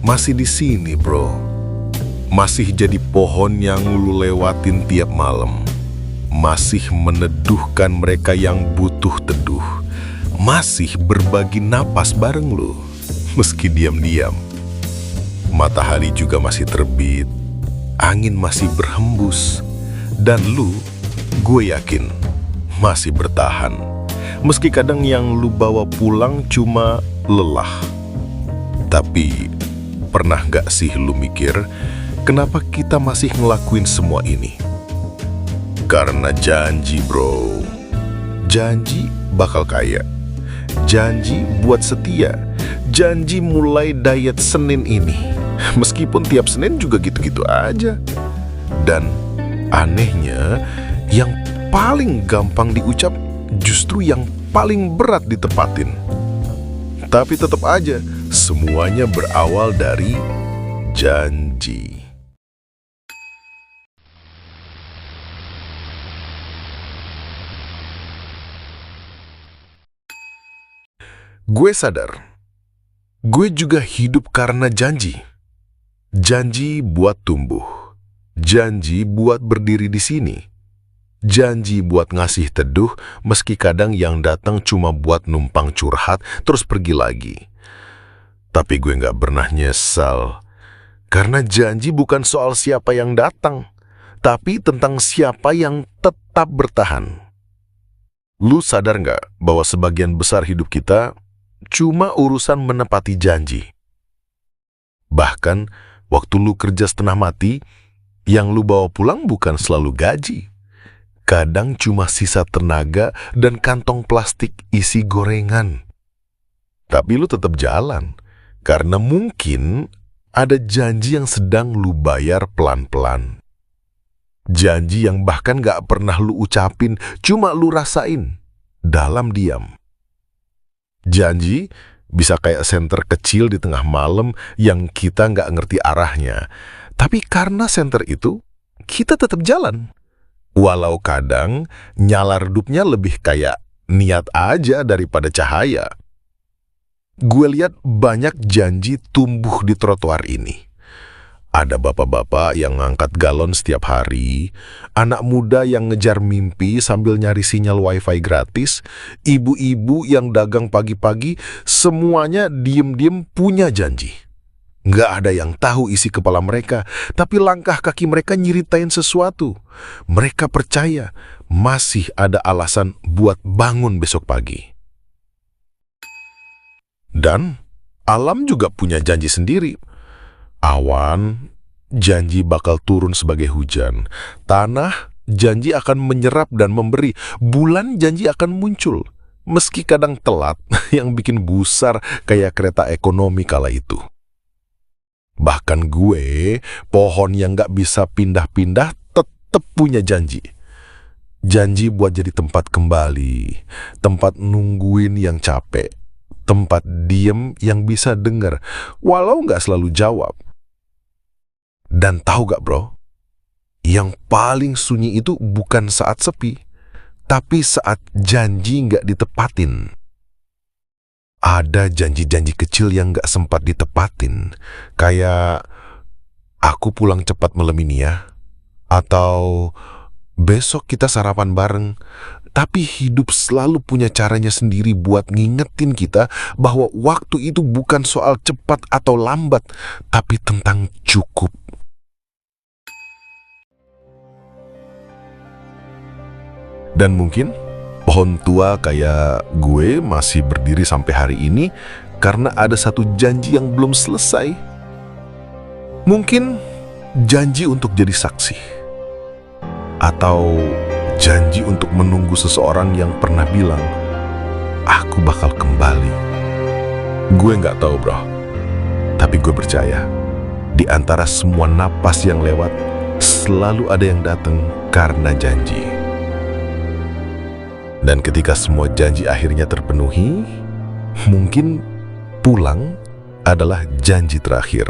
masih di sini, bro. Masih jadi pohon yang lu lewatin tiap malam. Masih meneduhkan mereka yang butuh teduh. Masih berbagi napas bareng lu, meski diam-diam. Matahari juga masih terbit, angin masih berhembus, dan lu, gue yakin, masih bertahan. Meski kadang yang lu bawa pulang cuma lelah. Tapi, pernah gak sih lu mikir, kenapa kita masih ngelakuin semua ini? Karena janji, bro. Janji bakal kaya. Janji buat setia. Janji mulai diet Senin ini. Meskipun tiap Senin juga gitu-gitu aja. Dan anehnya, yang paling gampang diucap justru yang paling berat ditepatin. Tapi tetap aja, semuanya berawal dari janji. Gue sadar, gue juga hidup karena janji. Janji buat tumbuh. Janji buat berdiri di sini. Janji buat ngasih teduh, meski kadang yang datang cuma buat numpang curhat, terus pergi lagi. Tapi gue gak pernah nyesal. Karena janji bukan soal siapa yang datang, tapi tentang siapa yang tetap bertahan. Lu sadar gak bahwa sebagian besar hidup kita cuma urusan menepati janji? Bahkan, waktu lu kerja setengah mati, yang lu bawa pulang bukan selalu gaji. Kadang cuma sisa tenaga dan kantong plastik isi gorengan. Tapi lu tetap jalan, karena mungkin ada janji yang sedang lu bayar pelan-pelan. Janji yang bahkan gak pernah lu ucapin, cuma lu rasain dalam diam. Janji bisa kayak senter kecil di tengah malam yang kita nggak ngerti arahnya. Tapi karena senter itu, kita tetap jalan. Walau kadang nyala redupnya lebih kayak niat aja daripada cahaya. Gue lihat banyak janji tumbuh di trotoar ini. Ada bapak-bapak yang ngangkat galon setiap hari, anak muda yang ngejar mimpi sambil nyari sinyal wifi gratis, ibu-ibu yang dagang pagi-pagi, semuanya diem-diem punya janji. Nggak ada yang tahu isi kepala mereka, tapi langkah kaki mereka nyeritain sesuatu. Mereka percaya masih ada alasan buat bangun besok pagi. Dan alam juga punya janji sendiri. Awan, janji bakal turun sebagai hujan. Tanah, janji akan menyerap dan memberi. Bulan, janji akan muncul. Meski kadang telat, yang bikin busar kayak kereta ekonomi kala itu. Bahkan gue, pohon yang gak bisa pindah-pindah, tetap punya janji. Janji buat jadi tempat kembali, tempat nungguin yang capek, tempat diem yang bisa denger, walau gak selalu jawab. Dan tahu gak, bro? Yang paling sunyi itu bukan saat sepi, tapi saat janji gak ditepatin. Ada janji-janji kecil yang gak sempat ditepatin, kayak aku pulang cepat malam ini ya, atau besok kita sarapan bareng. Tapi hidup selalu punya caranya sendiri buat ngingetin kita bahwa waktu itu bukan soal cepat atau lambat, tapi tentang cukup. Dan mungkin pohon tua kayak gue masih berdiri sampai hari ini karena ada satu janji yang belum selesai. Mungkin janji untuk jadi saksi, atau janji untuk menunggu seseorang yang pernah bilang, aku bakal kembali. Gue gak tahu, bro. Tapi gue percaya, di antara semua napas yang lewat, selalu ada yang datang karena janji. Dan ketika semua janji akhirnya terpenuhi, mungkin pulang adalah janji terakhir.